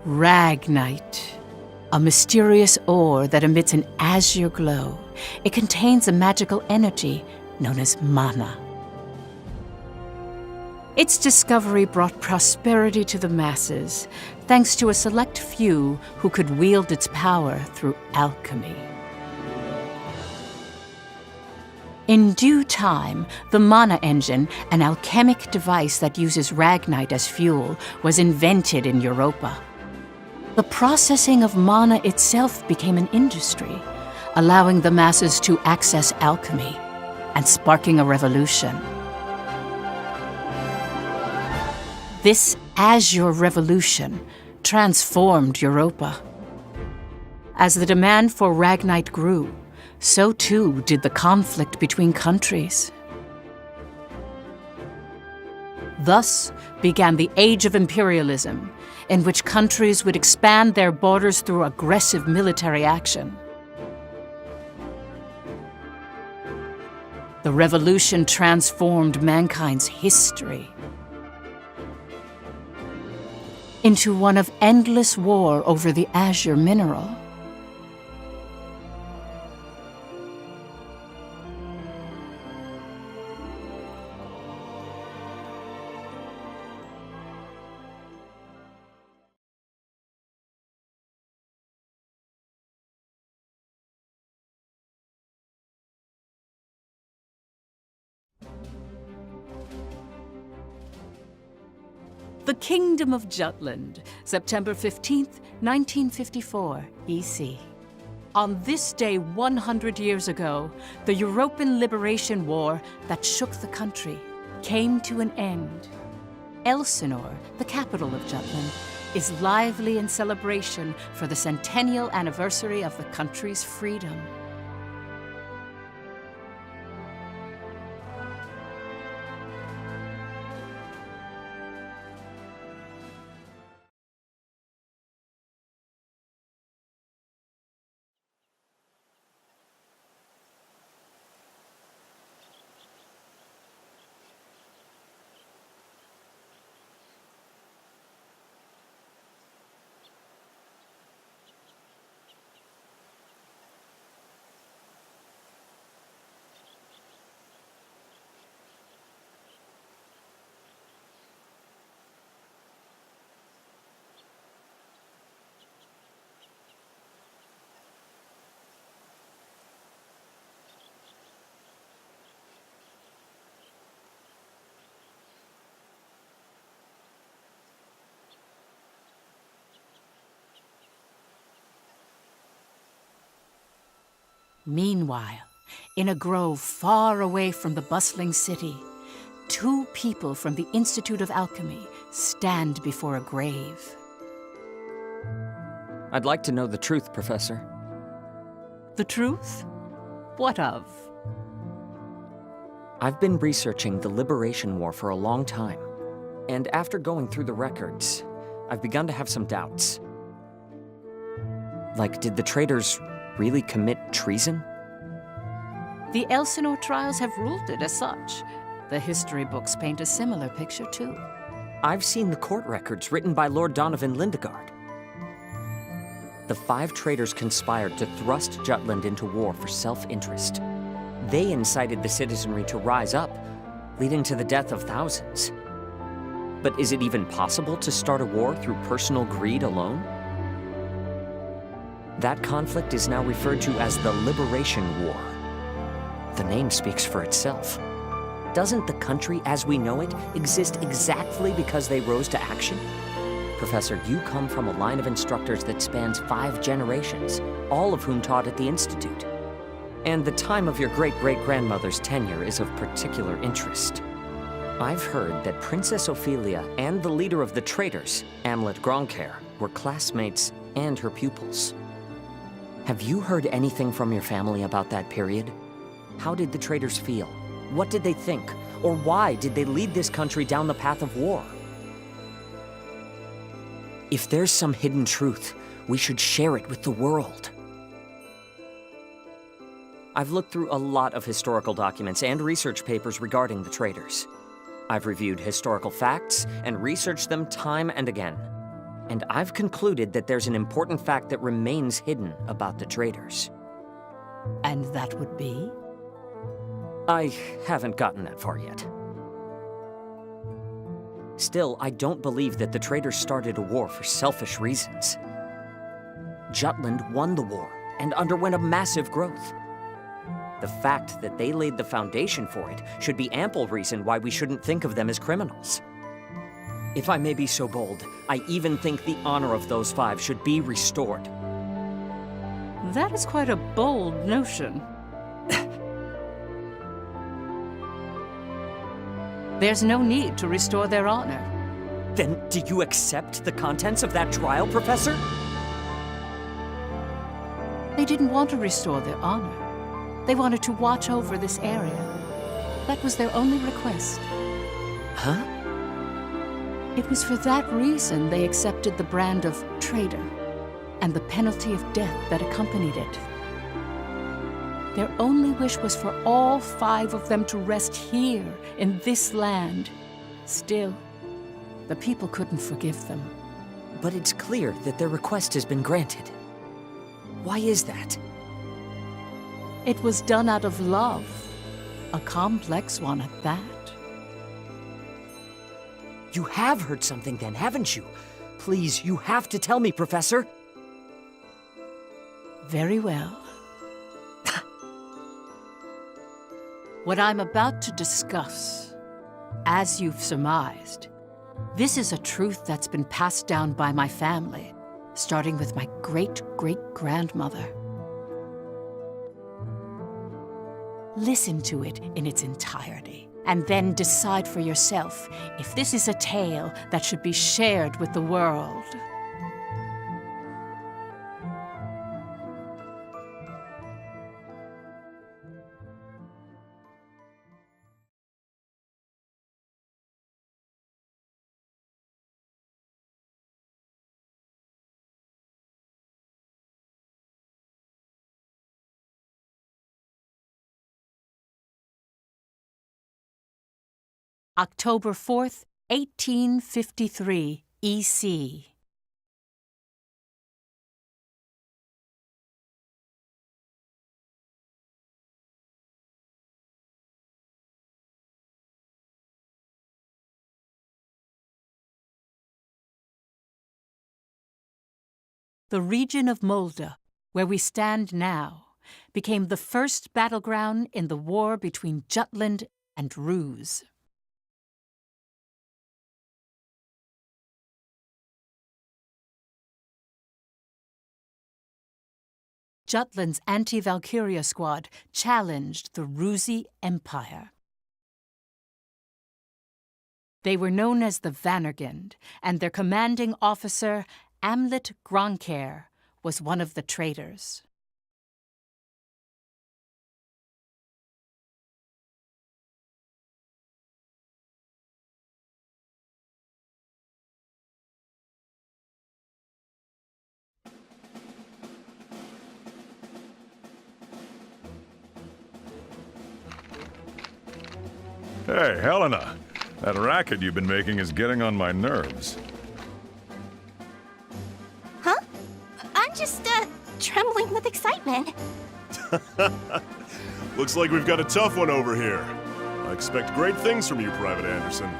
Ragnite, a mysterious ore that emits an azure glow. It contains a magical energy known as mana. Its discovery brought prosperity to the masses, thanks to a select few who could wield its power through alchemy. In due time, the mana engine, an alchemic device that uses ragnite as fuel, was invented in Europa. The processing of mana itself became an industry, allowing the masses to access alchemy and sparking a revolution. This Azure Revolution transformed Europa. As the demand for ragnite grew, so too did the conflict between countries. Thus began the Age of Imperialism, in which countries would expand their borders through aggressive military action. The revolution transformed mankind's history into one of endless war over the azure mineral. The Kingdom of Jutland, September 15th, 1954, EC. On this day 100 years ago, the European Liberation War that shook the country came to an end. Elsinore, the capital of Jutland, is lively in celebration for the centennial anniversary of the country's freedom. Meanwhile, in a grove far away from the bustling city, two people from the Institute of Alchemy stand before a grave. I'd like to know the truth, Professor. The truth? What of? I've been researching the Liberation War for a long time, and after going through the records, I've begun to have some doubts. Like, did the traitors really commit treason? The Elsinore trials have ruled it as such. The history books paint a similar picture, too. I've seen the court records written by Lord Donovan Lindegard. The 5 traitors conspired to thrust Jutland into war for self-interest. They incited the citizenry to rise up, leading to the death of thousands. But is it even possible to start a war through personal greed alone? That conflict is now referred to as the Liberation War. The name speaks for itself. Doesn't the country as we know it exist exactly because they rose to action? Professor, you come from a line of instructors that spans 5 generations, all of whom taught at the Institute. And the time of your great-great-grandmother's tenure is of particular interest. I've heard that Princess Ophelia and the leader of the traitors, Amlet Gronkair, were classmates and her pupils. Have you heard anything from your family about that period? How did the traitors feel? What did they think? Or why did they lead this country down the path of war? If there's some hidden truth, we should share it with the world. I've looked through a lot of historical documents and research papers regarding the traitors. I've reviewed historical facts and researched them time and again. And I've concluded that there's an important fact that remains hidden about the traitors. And that would be? I haven't gotten that far yet. Still, I don't believe that the traitors started a war for selfish reasons. Jutland won the war and underwent a massive growth. The fact that they laid the foundation for it should be ample reason why we shouldn't think of them as criminals. If I may be so bold, I even think the honor of those five should be restored. That is quite a bold notion. There's no need to restore their honor. Then do you accept the contents of that trial, Professor? They didn't want to restore their honor. They wanted to watch over this area. That was their only request. Huh? It was for that reason they accepted the brand of traitor and the penalty of death that accompanied it. Their only wish was for all five of them to rest here in this land. Still, the people couldn't forgive them. But it's clear that their request has been granted. Why is that? It was done out of love, a complex one at that. You have heard something then, haven't you? Please, you have to tell me, Professor. Very well. What I'm about to discuss, as you've surmised, this is a truth that's been passed down by my family, starting with my great-great-grandmother. Listen to it in its entirety, and then decide for yourself if this is a tale that should be shared with the world. October 4th, 1853, E.C. The region of Molde, where we stand now, became the first battleground in the war between Jutland and Ruse. Jutland's anti-Valkyria squad challenged the Rusi Empire. They were known as the Vannergund, and their commanding officer, Amlet Gronkair, was one of the traitors. Hey, Helena. That racket you've been making is getting on my nerves. Huh? I'm just, trembling with excitement. Looks like we've got a tough one over here. I expect great things from you, Private Anderson.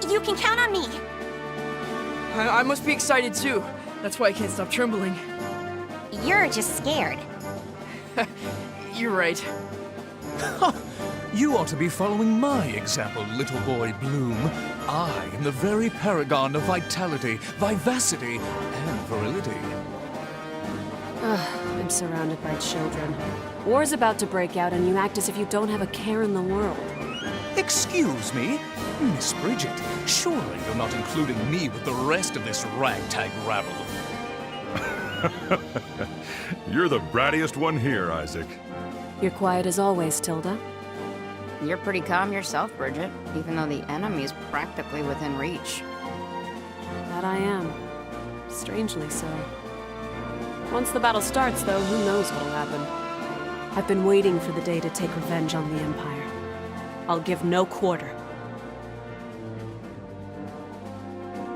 You can count on me. I must be excited too. That's why I can't stop trembling. You're just scared. You're right. You ought to be following my example, little boy Bloom. I am the very paragon of vitality, vivacity, and virility. I'm surrounded by children. War's about to break out and you act as if you don't have a care in the world. Excuse me? Miss Bridget, surely you're not including me with the rest of this ragtag rabble. You're the brattiest one here, Isaac. You're quiet as always, Tilda. You're pretty calm yourself, Bridget, even though the enemy's practically within reach. That I am. Strangely so. Once the battle starts, though, who knows what'll happen. I've been waiting for the day to take revenge on the Empire. I'll give no quarter.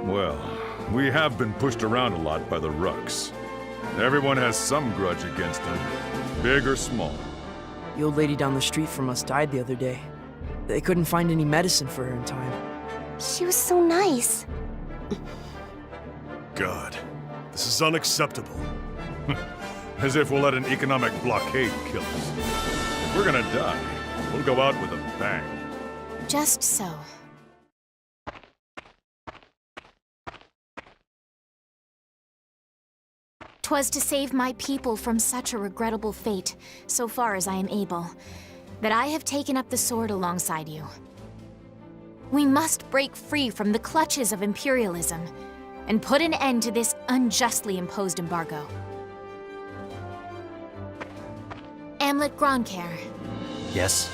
Well, We have been pushed around a lot by the Rucks. Everyone has some grudge against them, big or small. The old lady down the street from us died the other day. They couldn't find any medicine for her in time. She was so nice. God, this is unacceptable. As if we'll let an economic blockade kill us. If we're gonna die, we'll go out with a bang. Just so. "'Twas to save my people from such a regrettable fate, so far as I am able, that I have taken up the sword alongside you. We must break free from the clutches of imperialism and put an end to this unjustly imposed embargo. Amlet Gronkair, Yes?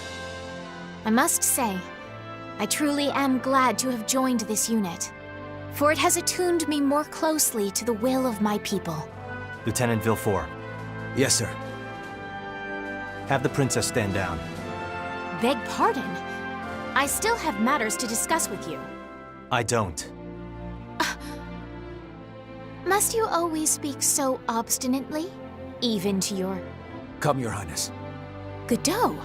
I must say, I truly am glad to have joined this unit, for it has attuned me more closely to the will of my people." Lieutenant Villefort, Yes, sir. have the princess stand down. Beg pardon? I still have matters to discuss with you. I don't. Must you always speak so obstinately? Even to your Come, Your Highness. Godot?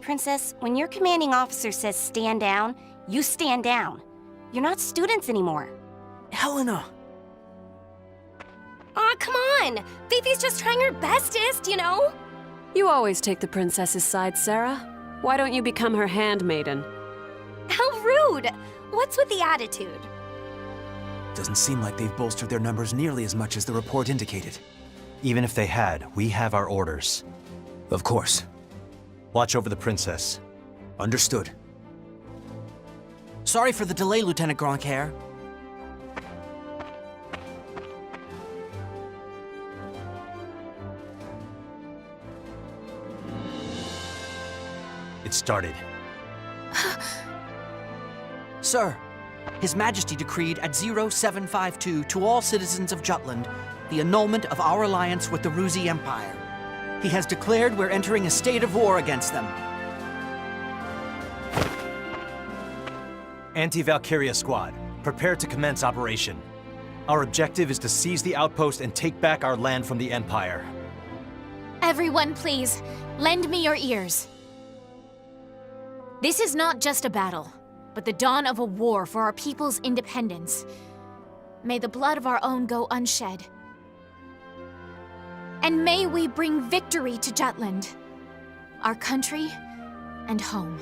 Princess, when your commanding officer says stand down, you stand down. You're not students anymore. Helena! Aw, come on! Fifi's just trying her bestest, you know? You always take the princess's side, Sarah. Why don't you become her handmaiden? How rude! What's with the attitude? Doesn't seem like they've bolstered their numbers nearly as much as the report indicated. Even if they had, we have our orders. Of course. Watch over the princess. Understood. Sorry for the delay, Lieutenant Gronkair. It started. Sir, His Majesty decreed at 0752 to all citizens of Jutland the annulment of our alliance with the Ruzi Empire. He has declared we're entering a state of war against them. Anti-Valkyria Squad, prepare to commence operation. Our objective is to seize the outpost and take back our land from the Empire. Everyone, please, lend me your ears. This is not just a battle, but the dawn of a war for our people's independence. May the blood of our own go unshed. And may we bring victory to Jutland, our country and home.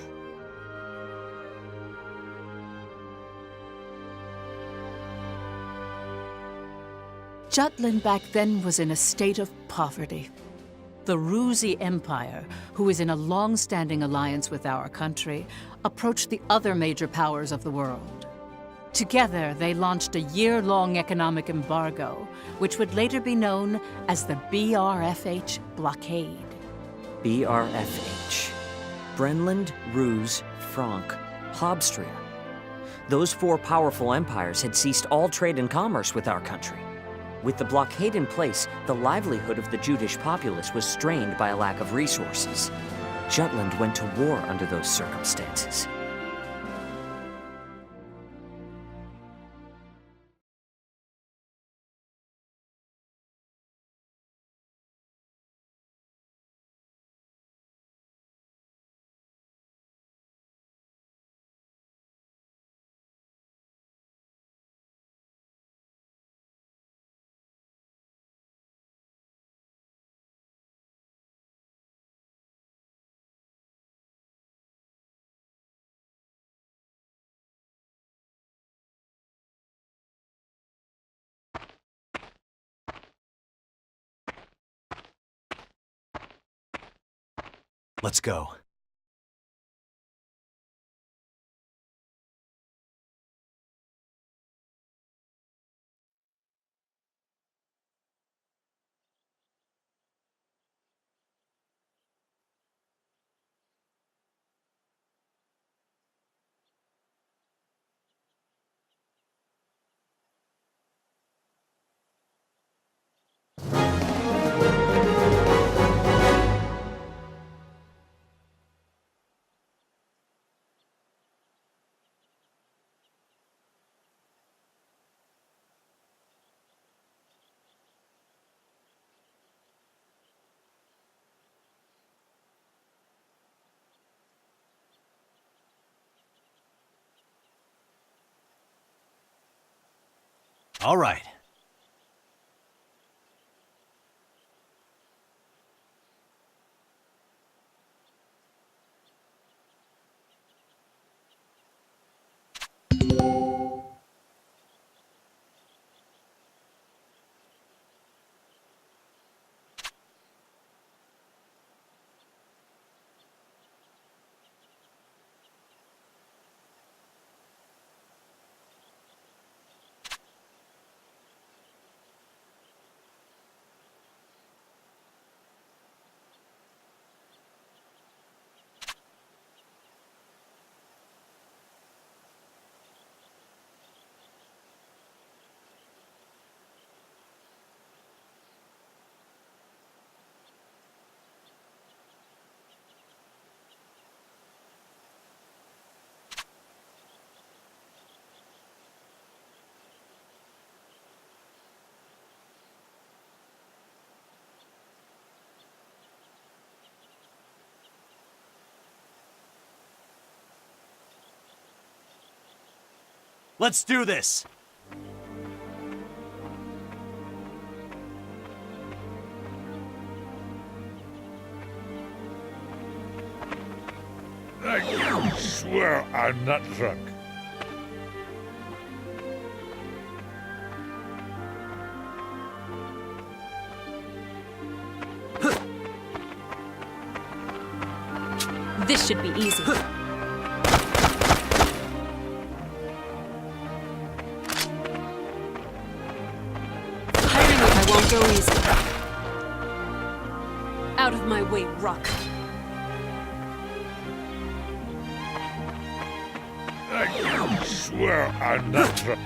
Jutland back then was in a state of poverty. The Ruzi Empire, who is in a long-standing alliance with our country, approached the other major powers of the world. Together, they launched a year-long economic embargo, which would later be known as the BRFH blockade. BRFH. Brenland, Ruse, Frank, Hobstria. Those four powerful empires had ceased all trade and commerce with our country. With the blockade in place, the livelihood of the Judish populace was strained by a lack of resources. Jutland went to war under those circumstances. Let's go. All right. Let's do this! I swear I'm not drunk. This should be easy. I won't go easy. Out of my way, Rock. I swear I'm not drunk.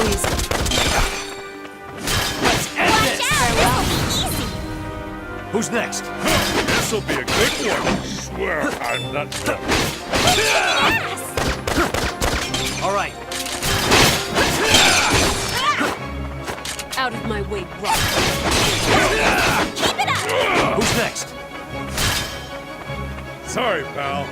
easy. Let's end this! This'll be easy! Who's next? This'll be a good one. Swear I'm not done. All right. Out of my way, rock. Keep it up! Who's next? Sorry, pal.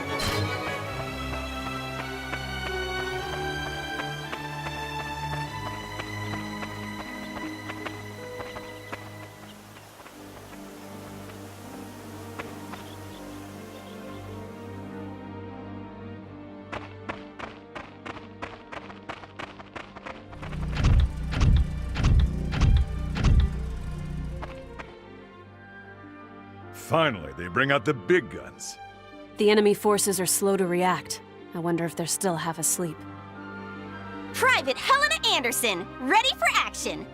Finally, they bring out the big guns. The enemy forces are slow to react. I wonder if they're still half asleep. Private Helena Anderson, ready for action.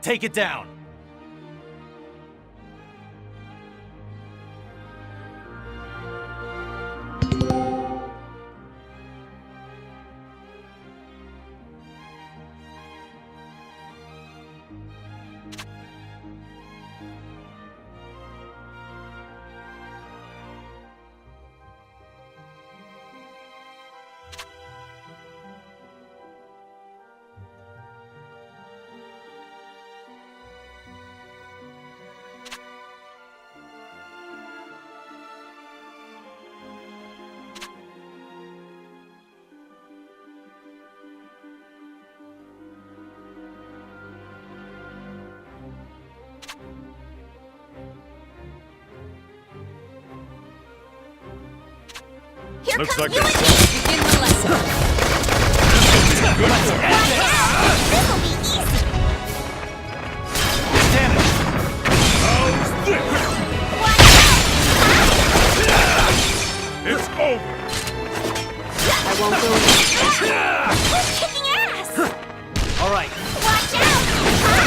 Take it down. Here Looks comes like you it's again! Begin the lesson! This'll be easy! How's this? It's over. I won't go in. Who's kicking ass? All right. Watch out!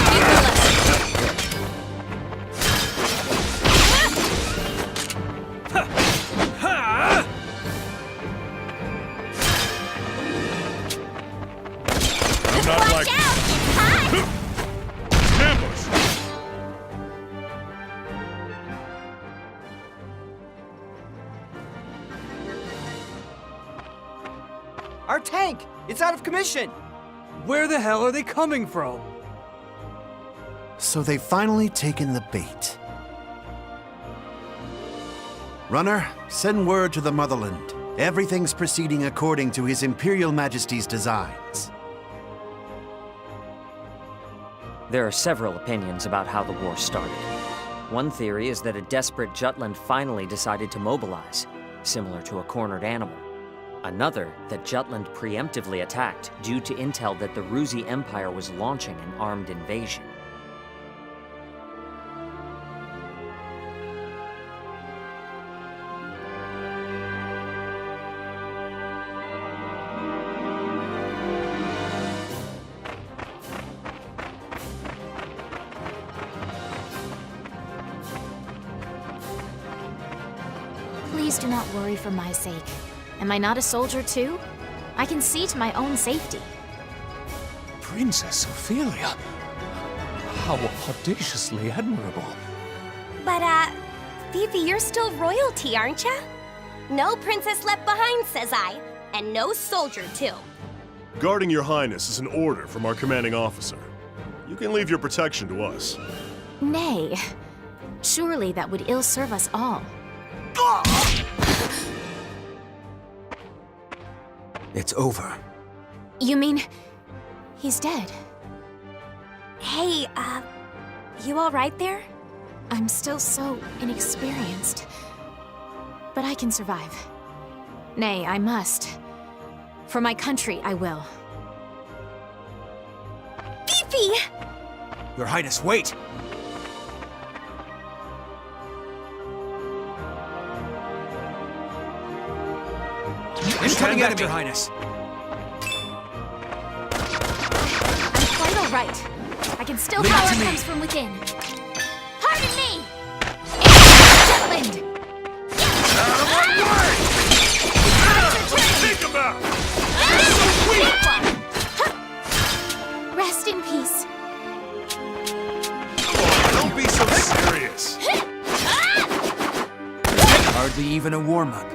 Begin the lesson. I'm not Watch like out! It's hot! ambush. Our tank! It's out of commission! Where the hell are they coming from? So they've finally taken the bait. Runner, send word to the motherland. Everything's proceeding according to His Imperial Majesty's designs. There are several opinions about how the war started. One theory is that a desperate Jutland finally decided to mobilize, similar to a cornered animal. Another, that Jutland preemptively attacked due to intel that the Ruzi Empire was launching an armed invasion. Please do not worry for my sake. Am I not a soldier too? I can see to my own safety. Princess Ophelia. How audaciously admirable. But, Fifi, you're still royalty, aren't ya? No princess left behind, says I. And no soldier, too. Guarding your highness is an order from our commanding officer. You can leave your protection to us. Nay. Surely that would ill serve us all. It's over. You mean... he's dead? Hey, you alright there? I'm still so inexperienced. But I can survive. Nay, I must. For my country, I will. Fifi! Your Highness, wait! Incoming enemy, Your Highness! I'm quite all right. I can still Leave it power to me. comes from within. Pardon me! It's Jutland! Think about it. Hardly even a warm-up.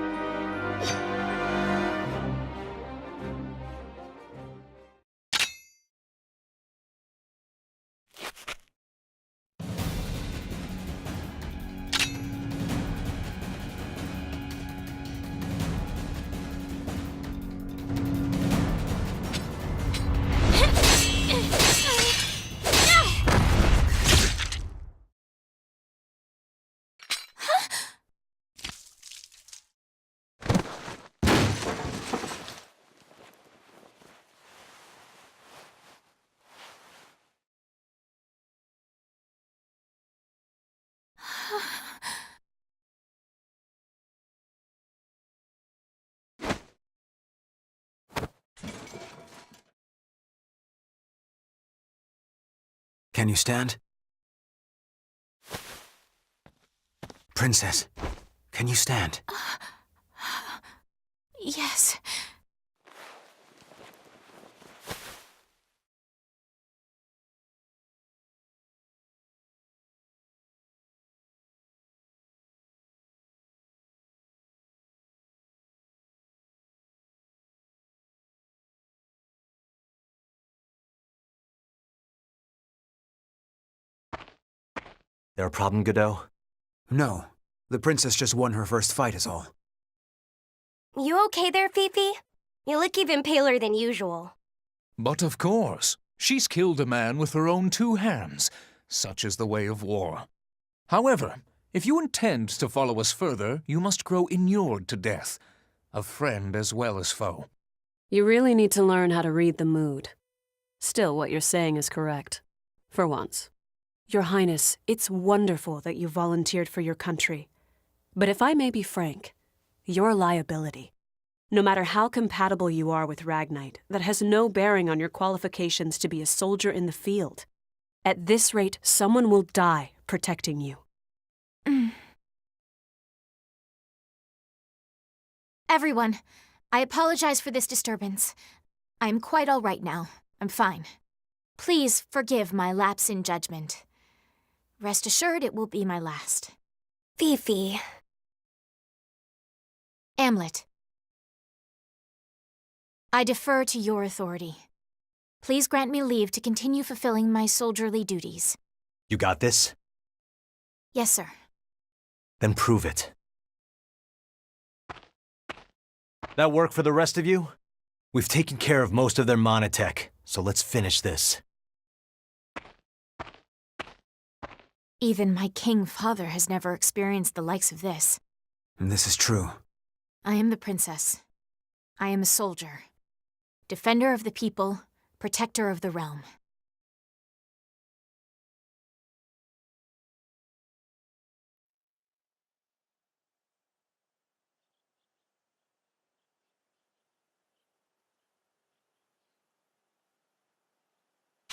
Can you stand? Princess, can you stand? Yes. There a problem, Godot? No. The princess just won her first fight is all. You okay there, Fifi? You look even paler than usual. But of course, she's killed a man with her own two hands. Such is the way of war. However, if you intend to follow us further, you must grow inured to death, a friend as well as foe. You really need to learn how to read the mood. Still, what you're saying is correct. For once. Your Highness, it's wonderful that you volunteered for your country. But if I may be frank, you're a liability. No matter how compatible you are with Ragnite, that has no bearing on your qualifications to be a soldier in the field. At this rate, someone will die protecting you. Everyone, I apologize for this disturbance. I am quite all right now. I'm fine. Please forgive my lapse in judgment. Rest assured it will be my last. Fifi. Amlet. I defer to your authority. Please grant me leave to continue fulfilling my soldierly duties. You got this? Yes, sir. Then prove it. That work for the rest of you? We've taken care of most of their monotech, so let's finish this. Even my king father has never experienced the likes of this. And this is true. I am the princess. I am a soldier. Defender of the people, protector of the realm.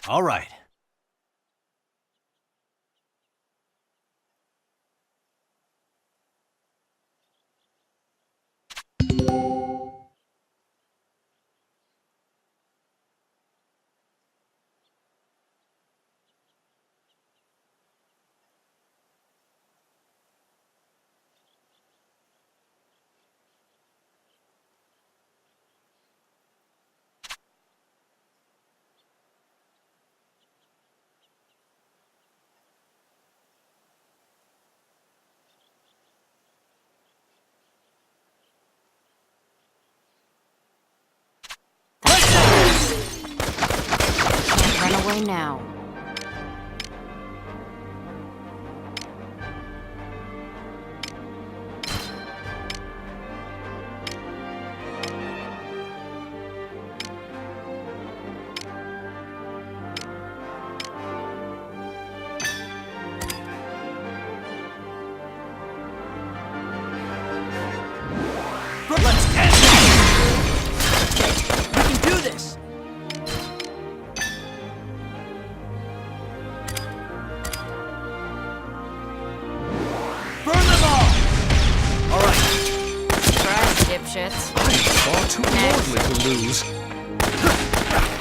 All right. Run away now. Let's end it! We can do this! Burn them all! All right. Surprise, dipshits. I'm far too lordly to lose.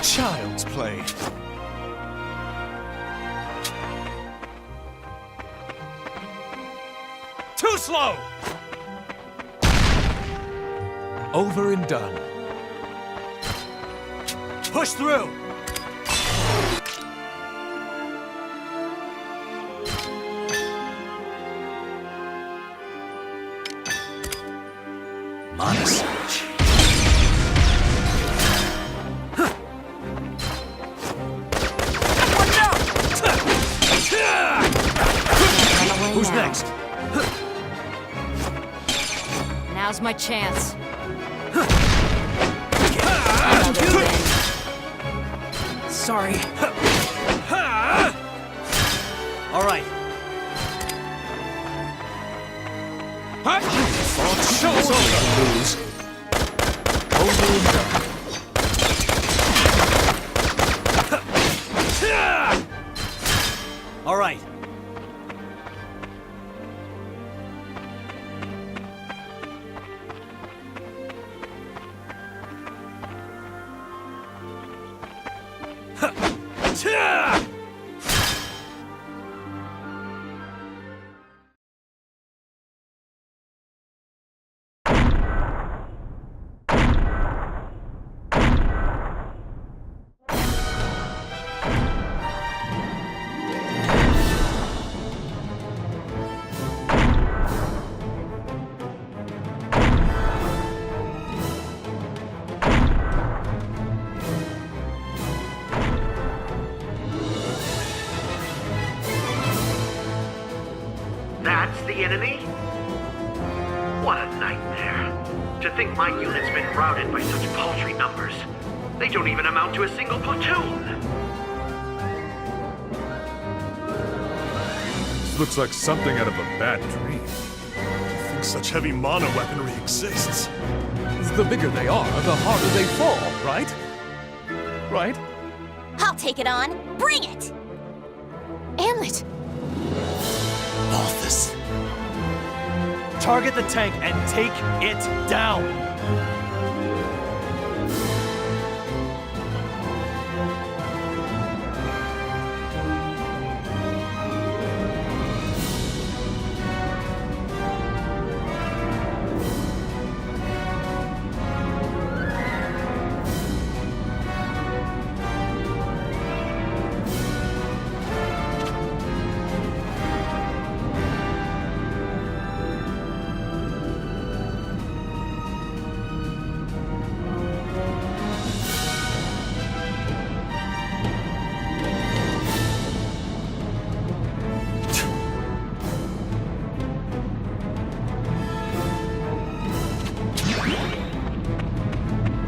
Child's play. Too slow! Over and done. Push through! Monosage. Who's next? Now's my chance. Sorry. All right. Show us all the moves. Over and done. All right. That's the enemy? What a nightmare. To think my unit's been routed by such paltry numbers. They don't even amount to a single platoon. This looks like something out of a bad dream. I think such heavy mono weaponry exists. The bigger they are, the harder they fall, right? Right? I'll take it on. Bring it! Amlet! Balthus. Target the tank and take it down.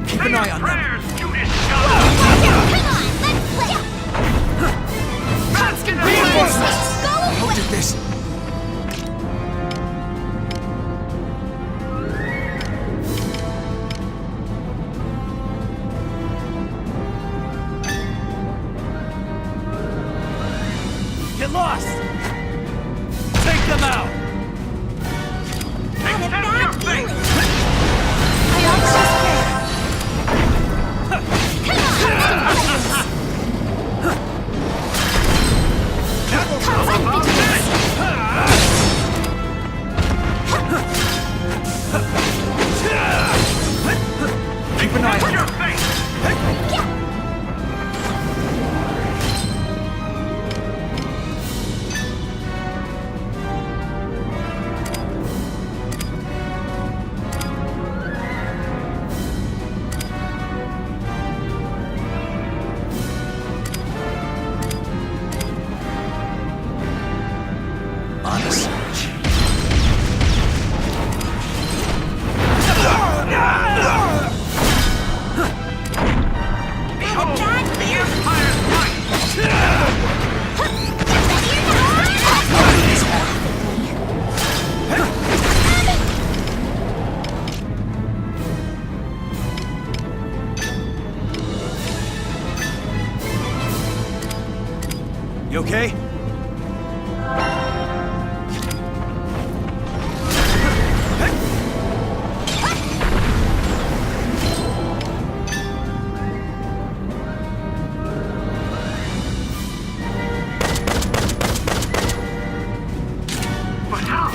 Keep an eye on them. Reinforcements! How did this? Get lost! Take them out! Keep an eye on your face! You okay? But how?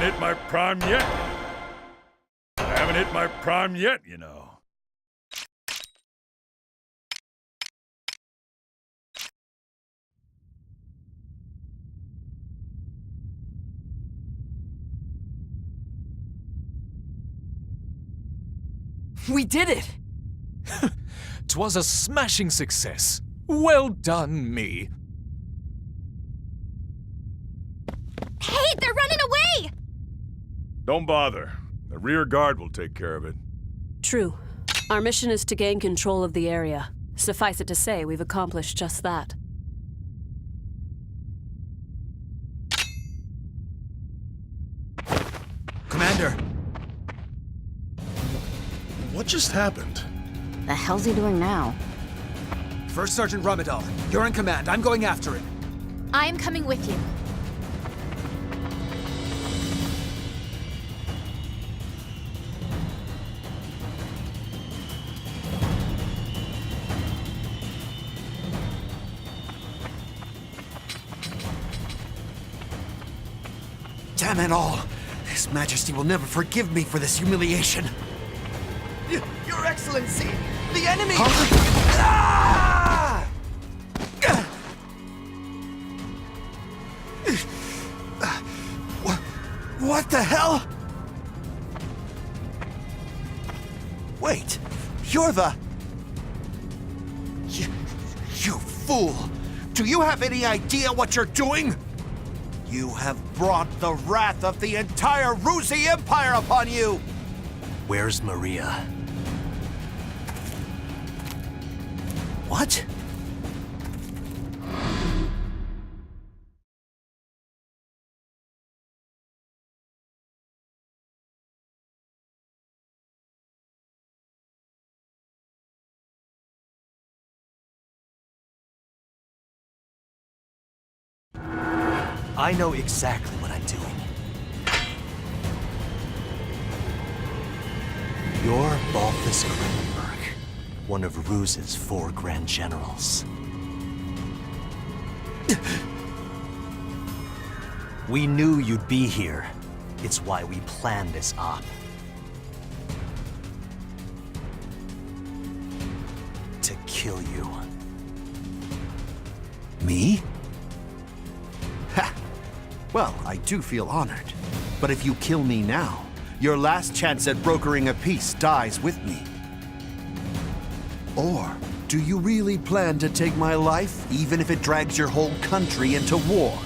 hit my prime yet. I haven't hit my prime yet, you know. We did it! 'Twas a smashing success. Well done, me. Hey, they're running away! Don't bother. The rear guard will take care of it. True. Our mission is to gain control of the area. Suffice it to say, we've accomplished just that. Commander! What just happened? The hell's he doing now? First Sergeant Ramadal, you're in command. I'm going after it. I am coming with you. Damn it all! His Majesty will never forgive me for this humiliation. Your Excellency! The enemy! Ah! What the hell? Wait, you're the... You fool! Do you have any idea what you're doing? You have brought the wrath of the entire Ruzi Empire upon you! Where's Maria? What? I know exactly what I'm doing. You're Balthus Kronenberg, one of Ruz's 4 Grand Generals. We knew you'd be here. It's why we planned this op. To kill you. Me? Ha! Well, I do feel honored. But if you kill me now, your last chance at brokering a peace dies with me. Or do you really plan to take my life, even if it drags your whole country into war?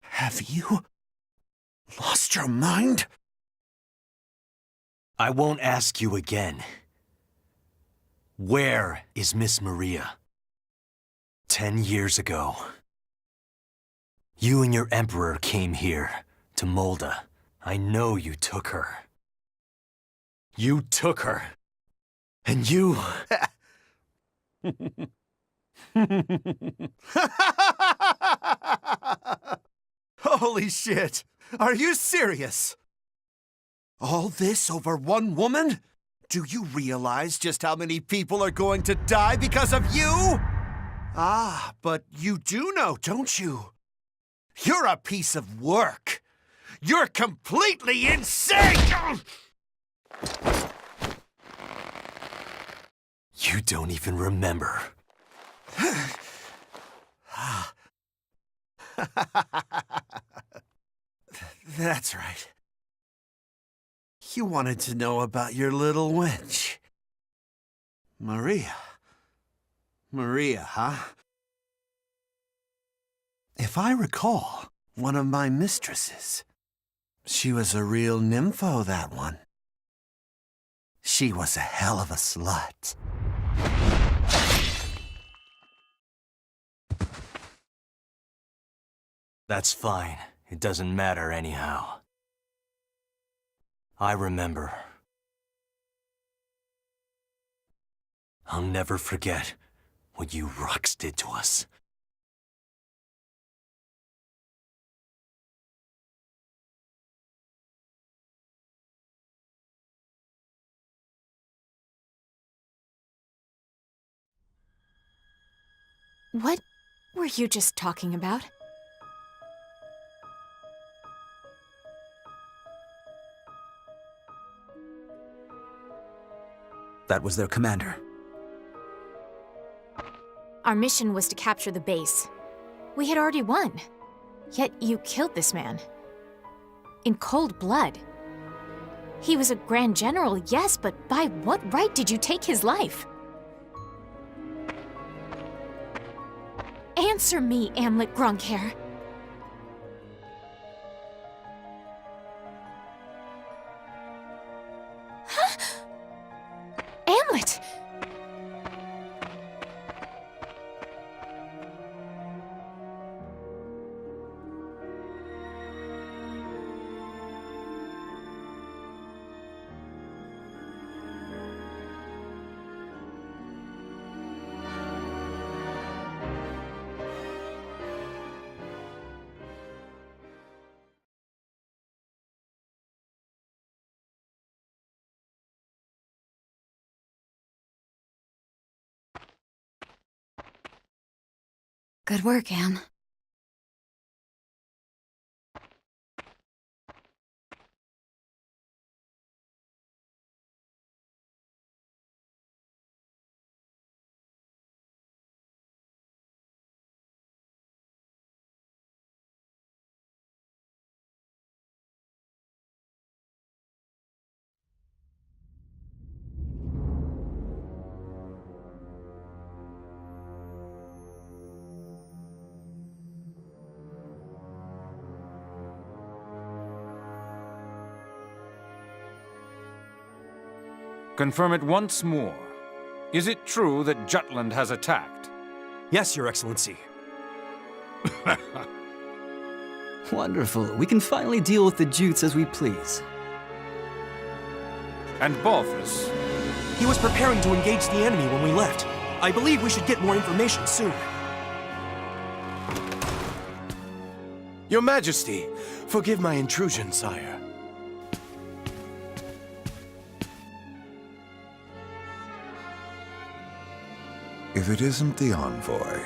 Have you lost your mind? I won't ask you again. Where is Miss Maria? 10 years ago, you and your Emperor came here, to Molda. I know you took her. You took her. And you... Holy shit! Are you serious? All this over one woman? Do you realize just how many people are going to die because of you? Ah, but you do know, don't you? You're a piece of work. You're completely insane! You don't even remember. That's right. You wanted to know about your little wench. Maria. Maria, huh? If I recall, one of my mistresses. She was a real nympho, that one. She was a hell of a slut. That's fine. It doesn't matter anyhow. I remember. I'll never forget what you Rux did to us. What were you just talking about? That was their commander. Our mission was to capture the base. We had already won. Yet you killed this man. In cold blood. He was a Grand General, yes, but by what right did you take his life? Answer me, Amlet Gronkhair. Huh? Amlet! Good work, Am. Confirm it once more. Is it true that Jutland has attacked? Yes, Your Excellency. Wonderful. We can finally deal with the Jutes as we please. And Balthus? He was preparing to engage the enemy when we left. I believe we should get more information soon. Your Majesty, forgive my intrusion, sire. If it isn't the envoy.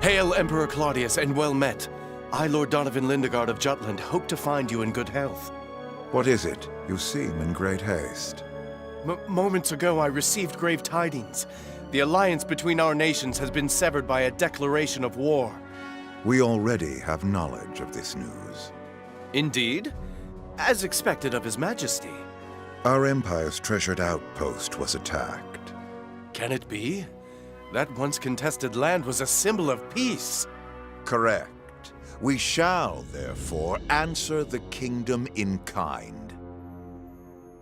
Hail, Emperor Claudius, and well met. I, Lord Donovan Lindegard of Jutland, hope to find you in good health. What is it? You seem in great haste. Moments ago, I received grave tidings. The alliance between our nations has been severed by a declaration of war. We already have knowledge of this news. Indeed? As expected of His Majesty. Our Empire's treasured outpost was attacked. Can it be? That once contested land was a symbol of peace. Correct. We shall, therefore, answer the kingdom in kind.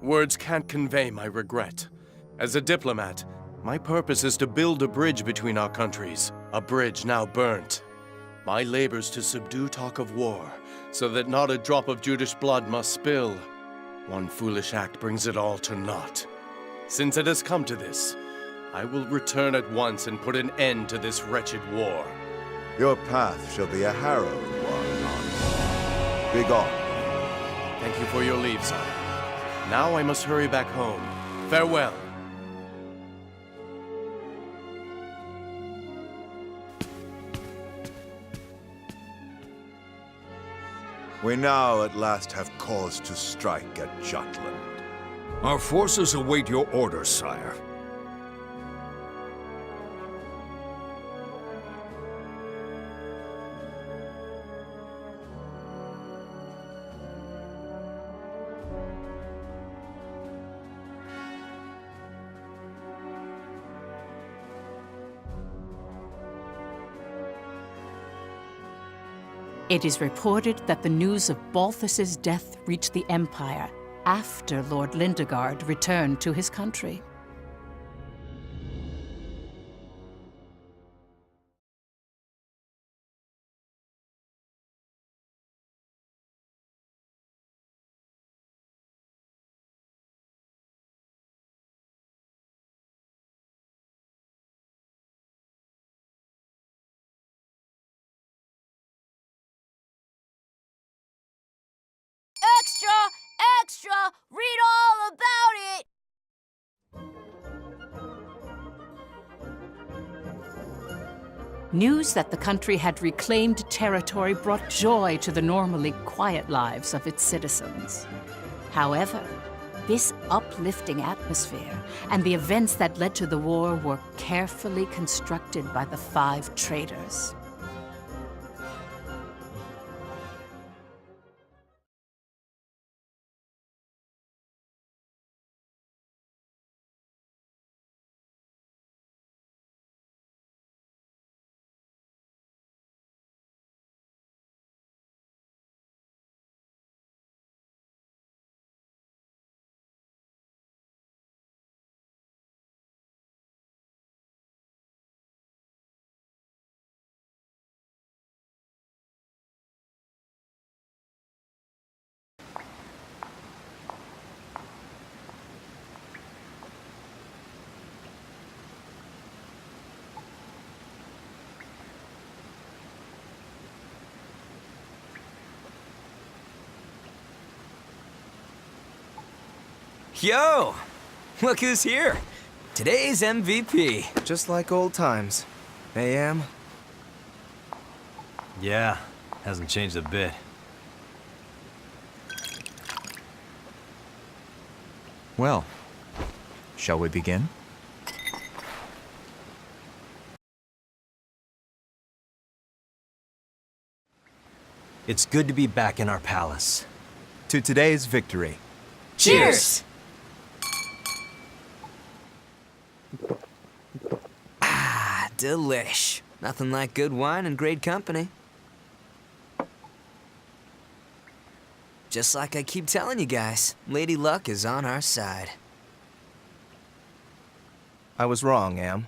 Words can't convey my regret. As a diplomat, my purpose is to build a bridge between our countries, a bridge now burnt. My labors to subdue talk of war, so that not a drop of Judish blood must spill. One foolish act brings it all to naught. Since it has come to this, I will return at once and put an end to this wretched war. Your path shall be a harrowed one, Begone. Thank you for your leave, sire. Now I must hurry back home. Farewell. We now at last have cause to strike at Jutland. Our forces await your orders, sire. It is reported that the news of Balthus's death reached the Empire after Lord Lindegard returned to his country. Extra! Extra! Read all about it! News that the country had reclaimed territory brought joy to the normally quiet lives of its citizens. However, this uplifting atmosphere and the events that led to the war were carefully constructed by the 5 traitors. Yo! Look who's here! Today's MVP. Just like old times. AM? Yeah, hasn't changed a bit. Well, shall we begin? It's good to be back in our palace. To today's victory. Cheers! Delish. Nothing like good wine and great company. Just like I keep telling you guys, Lady Luck is on our side. I was wrong, Am.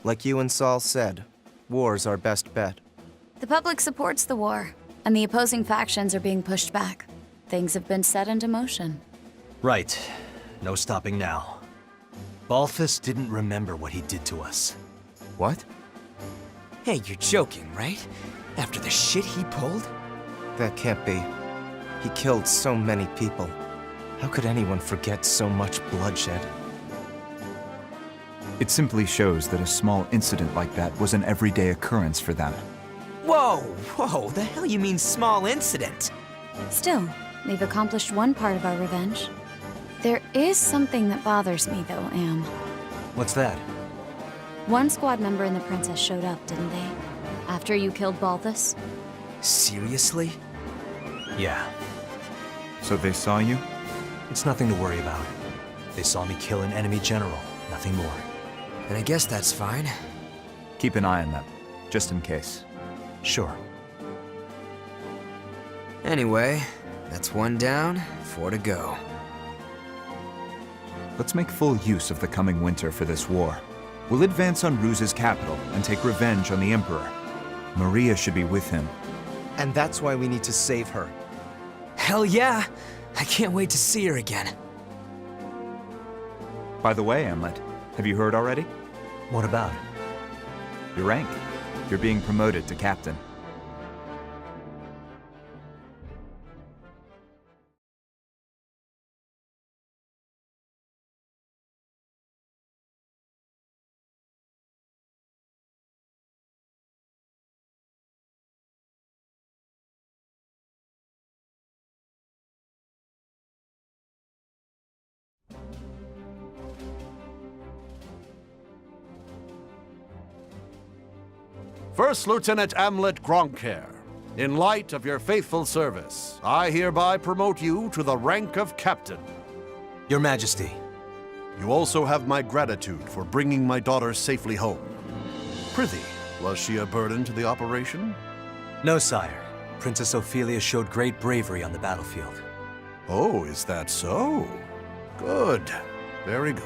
Like you and Saul said, war's our best bet. The public supports the war, and the opposing factions are being pushed back. Things have been set into motion. Right. No stopping now. Balthus didn't remember what he did to us. What? Hey, you're joking, right? After the shit he pulled? That can't be. He killed so many people. How could anyone forget so much bloodshed? It simply shows that a small incident like that was an everyday occurrence for them. Whoa, the hell you mean small incident? Still, they've accomplished one part of our revenge. There is something that bothers me, though, Am. What's that? One squad member and the princess showed up, didn't they? After you killed Balthus? Seriously? Yeah. So they saw you? It's nothing to worry about. They saw me kill an enemy general, nothing more. And I guess that's fine. Keep an eye on them, just in case. Sure. Anyway, that's 1 down, 4 to go. Let's make full use of the coming winter for this war. We'll advance on Ruse's capital and take revenge on the Emperor. Maria should be with him. And that's why we need to save her. Hell yeah! I can't wait to see her again. By the way, Amlet, have you heard already? What about? Your rank. You're being promoted to captain. First Lieutenant Amlet Gronkair, in light of your faithful service, I hereby promote you to the rank of captain. Your Majesty. You also have my gratitude for bringing my daughter safely home. Prithee, was she a burden to the operation? No, sire. Princess Ophelia showed great bravery on the battlefield. Oh, is that so? Good. Very good.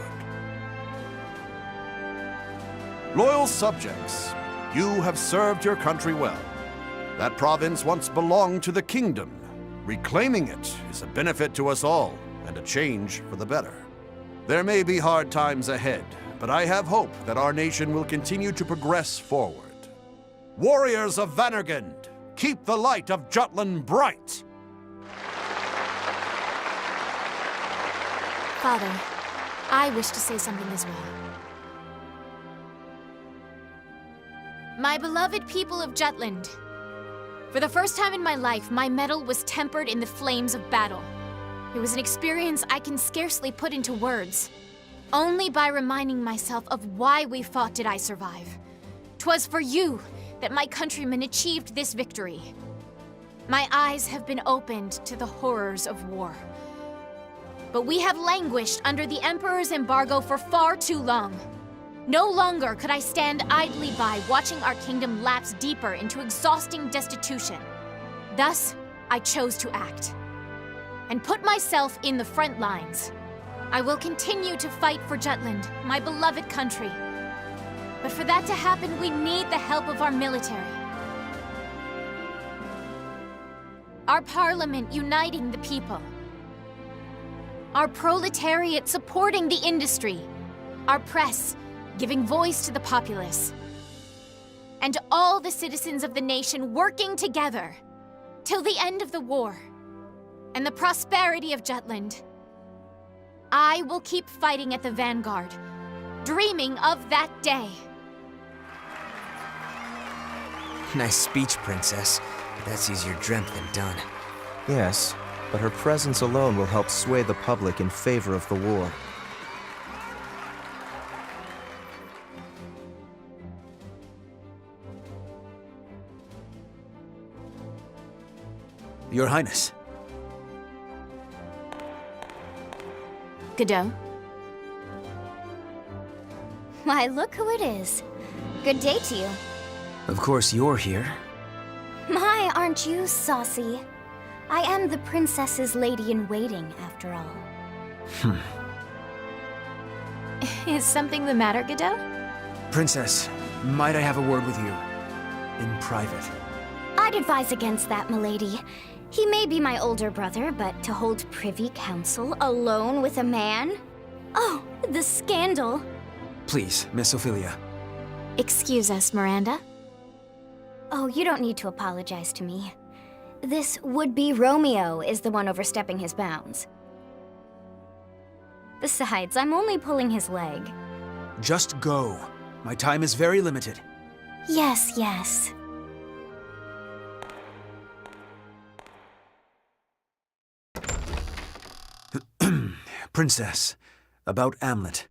Loyal subjects, you have served your country well. That province once belonged to the kingdom. Reclaiming it is a benefit to us all, and a change for the better. There may be hard times ahead, but I have hope that our nation will continue to progress forward. Warriors of Vanergand, keep the light of Jutland bright! Father, I wish to say something as well. My beloved people of Jutland. For the first time in my life, my mettle was tempered in the flames of battle. It was an experience I can scarcely put into words. Only by reminding myself of why we fought did I survive. 'Twas for you that my countrymen achieved this victory. My eyes have been opened to the horrors of war. But we have languished under the Emperor's embargo for far too long. No longer could I stand idly by watching our kingdom lapse deeper into exhausting destitution. Thus, I chose to act and put myself in the front lines. I will continue to fight for Jutland, my beloved country. But for that to happen, we need the help of our military. Our parliament uniting the people. Our proletariat supporting the industry. Our press giving voice to the populace. And all the citizens of the nation working together till the end of the war and the prosperity of Jutland. I will keep fighting at the vanguard, dreaming of that day. Nice speech, Princess. That's easier dreamt than done. Yes, but her presence alone will help sway the public in favor of the war. Your Highness. Godot? Why, look who it is. Good day to you. Of course you're here. My, aren't you saucy? I am the princess's lady-in-waiting, after all. Is something the matter, Godot? Princess, might I have a word with you? In private. I'd advise against that, milady. He may be my older brother, but to hold privy council alone with a man? Oh, the scandal. Please, Miss Ophelia. Excuse us, Miranda. Oh, you don't need to apologize to me. This would-be Romeo is the one overstepping his bounds. Besides, I'm only pulling his leg. Just go. My time is very limited. Yes, yes. Princess, about Amlet.